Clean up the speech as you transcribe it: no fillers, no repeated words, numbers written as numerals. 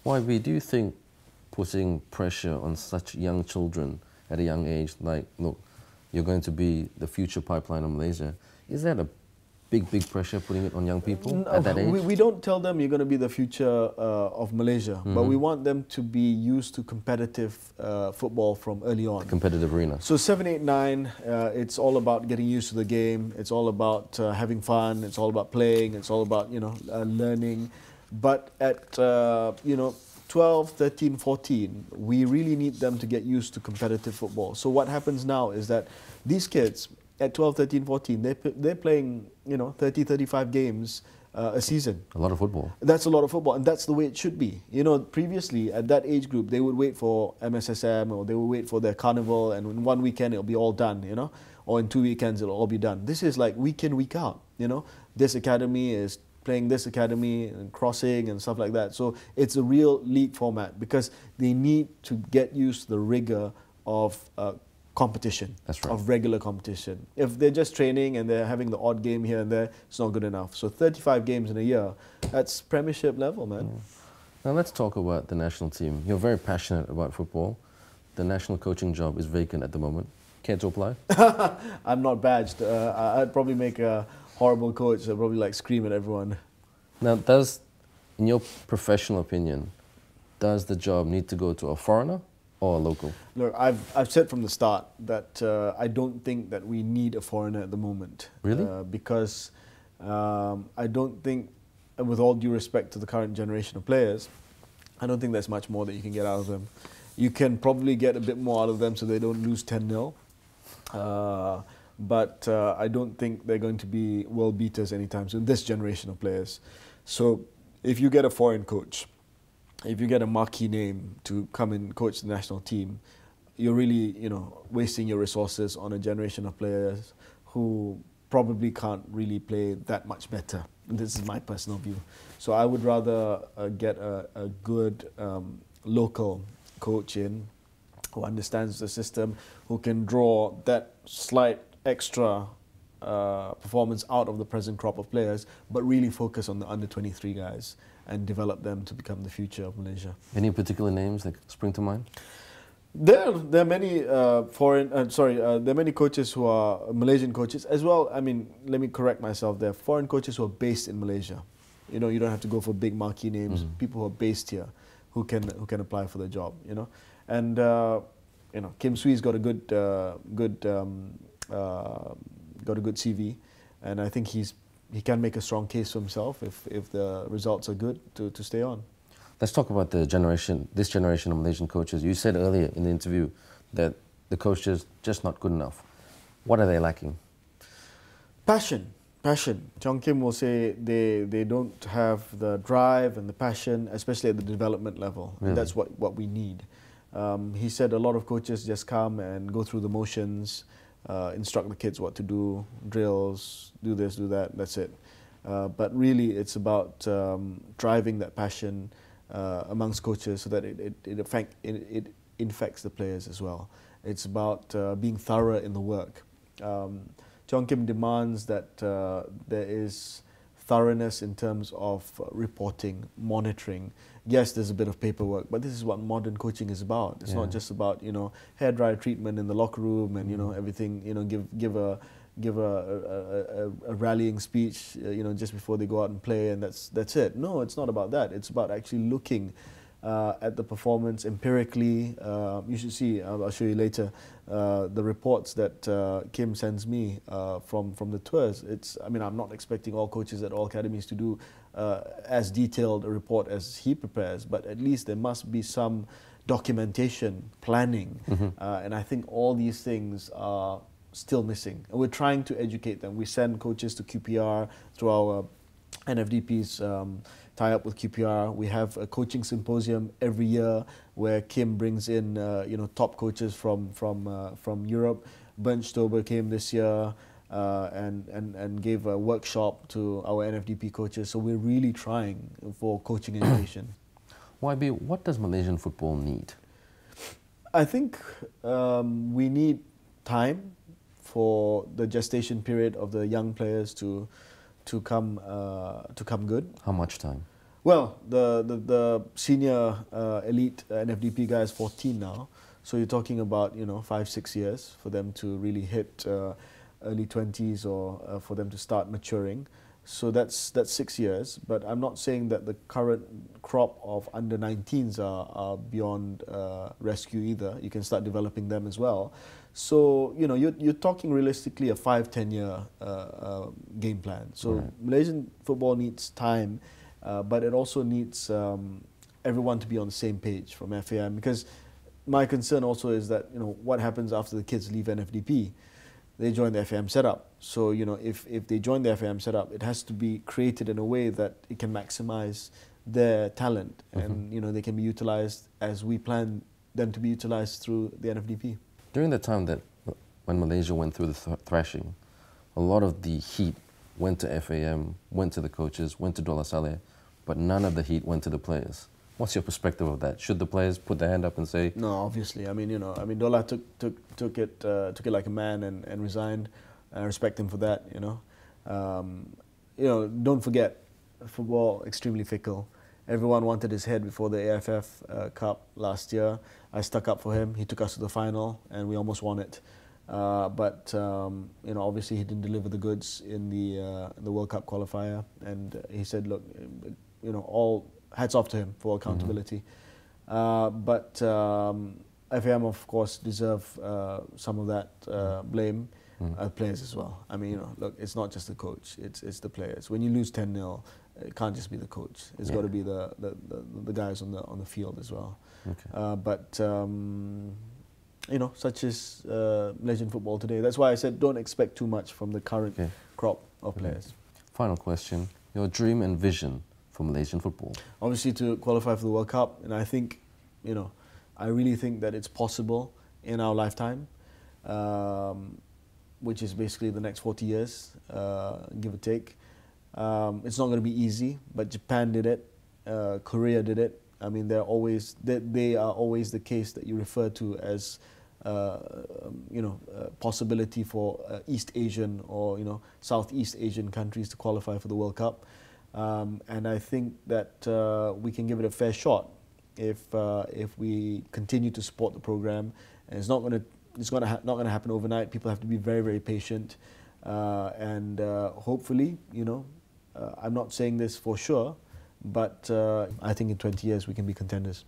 Do you think putting pressure on such young children at a young age, like, look, you're going to be the future pipeline of Malaysia, is that a big pressure putting it on young people at that age? We don't tell them you're going to be the future of Malaysia, but we want them to be used to competitive football from early on. The competitive arena. So 7, 8, 9, it's all about getting used to the game. It's all about having fun. It's all about playing. It's all about, learning. But at, 12, 13, 14, we really need them to get used to competitive football. So what happens now is that these kids at 12, 13, 14, they're playing, 30, 35 games a season. A lot of football. That's a lot of football, and that's the way it should be. Previously, at that age group, they would wait for MSSM, or they would wait for their carnival, and in one weekend, it'll be all done, or in 2 weekends, it'll all be done. This is like week in, week out, This academy is playing this academy and crossing and stuff like that. So it's a real league format because they need to get used to the rigor of competition, that's right, of regular competition. If they're just training and they're having the odd game here and there, it's not good enough. So 35 games in a year, that's premiership level, man. Now let's talk about the national team. You're very passionate about football. The national coaching job is vacant at the moment. Care to apply? I'm not badged. I'd probably make a horrible coach. I'd probably scream at everyone. Now, in your professional opinion, does the job need to go to a foreigner or a local? Look, I've said from the start that I don't think that we need a foreigner at the moment. Really? Because I don't think, with all due respect to the current generation of players, I don't think there's much more that you can get out of them. You can probably get a bit more out of them so they don't lose 10-0. But I don't think they're going to be world beaters anytime soon, this generation of players. So if you get a foreign coach, if you get a marquee name to come and coach the national team, you're really, wasting your resources on a generation of players who probably can't really play that much better. This is my personal view. So I would rather get a good local coach in who understands the system, who can draw that slight extra performance out of the present crop of players, but really focus on the under-23 guys and develop them to become the future of Malaysia. Any particular names that spring to mind? There are many there are many coaches who are Malaysian coaches as well. I mean, let me correct myself. There are foreign coaches who are based in Malaysia. You don't have to go for big marquee names. People who are based here who can apply for the job. And Kim Swee's got a good CV, and I think he can make a strong case for himself if the results are good to stay on. Let's talk about this generation of Malaysian coaches. You said earlier in the interview that the coaches just not good enough. What are they lacking? Passion. Chong Kim will say they don't have the drive and the passion, especially at the development level. Really? And that's what we need. He said a lot of coaches just come and go through the motions, instruct the kids what to do, drills, do this, do that, that's it. But really it's about driving that passion amongst coaches so that it infects the players as well. It's about being thorough in the work. Chong Kim demands that there is thoroughness in terms of reporting, monitoring. Yes, there's a bit of paperwork, but this is what modern coaching is about. It's not just about hair dryer treatment in the locker room and everything. Give a rallying speech just before they go out and play, and that's it. No, it's not about that. It's about actually looking at the performance empirically. You should see. I'll show you later the reports that Kim sends me from the tours. I'm not expecting all coaches at all academies to do as detailed a report as he prepares, but at least there must be some documentation, planning, and I think all these things are still missing. And we're trying to educate them. We send coaches to QPR through our NFDP's tie up with QPR. We have a coaching symposium every year where Kim brings in top coaches from Europe. Bernd Stober came this year and gave a workshop to our NFDP coaches. So we're really trying for coaching education. YB, what does Malaysian football need? I think we need time for the gestation period of the young players to come good. How much time? Well, the senior elite NFDP guy is 14 now, so you're talking about 5-6 years for them to really hit early 20s or for them to start maturing. So that's 6 years. But I'm not saying that the current crop of under 19s are beyond rescue either. You can start developing them as well. So you're talking realistically a 5-10 year game plan. So Right. Malaysian football needs time. But it also needs everyone to be on the same page from FAM, because my concern also is that what happens after the kids leave NFDP? They join the FAM setup. So if they join the FAM setup, it has to be created in a way that it can maximize their talent, and they can be utilized as we plan them to be utilized through the NFDP. During the time that when Malaysia went through the thrashing, a lot of the heat went to FAM, went to the coaches, went to Dola Saleh, but none of the heat went to the players. What's your perspective of that? Should the players put their hand up and say, No, obviously. I mean, Dola took it like a man and resigned. I respect him for that. Don't forget, football extremely fickle. Everyone wanted his head before the AFF Cup last year. I stuck up for him. He took us to the final, and we almost won it. But obviously he didn't deliver the goods in the World Cup qualifier, and he said, look, all hats off to him for accountability. But FAM, of course, deserve some of that blame. Players as well. I mean, look, it's not just the coach; it's the players. When you lose 10-0, it can't just be the coach. It's got to be the guys on the field as well. Okay. But such is Malaysian football today. That's why I said don't expect too much from the current crop of players. Final question, your dream and vision for Malaysian football? Obviously to qualify for the World Cup, and I think, I really think that it's possible in our lifetime, which is basically the next 40 years, give or take. It's not going to be easy, but Japan did it, Korea did it. I mean, they are always the case that you refer to as possibility for East Asian or Southeast Asian countries to qualify for the World Cup, and I think that we can give it a fair shot if we continue to support the program. And it's not going to happen overnight. People have to be very, very patient, and hopefully, I'm not saying this for sure, but I think in 20 years we can be contenders.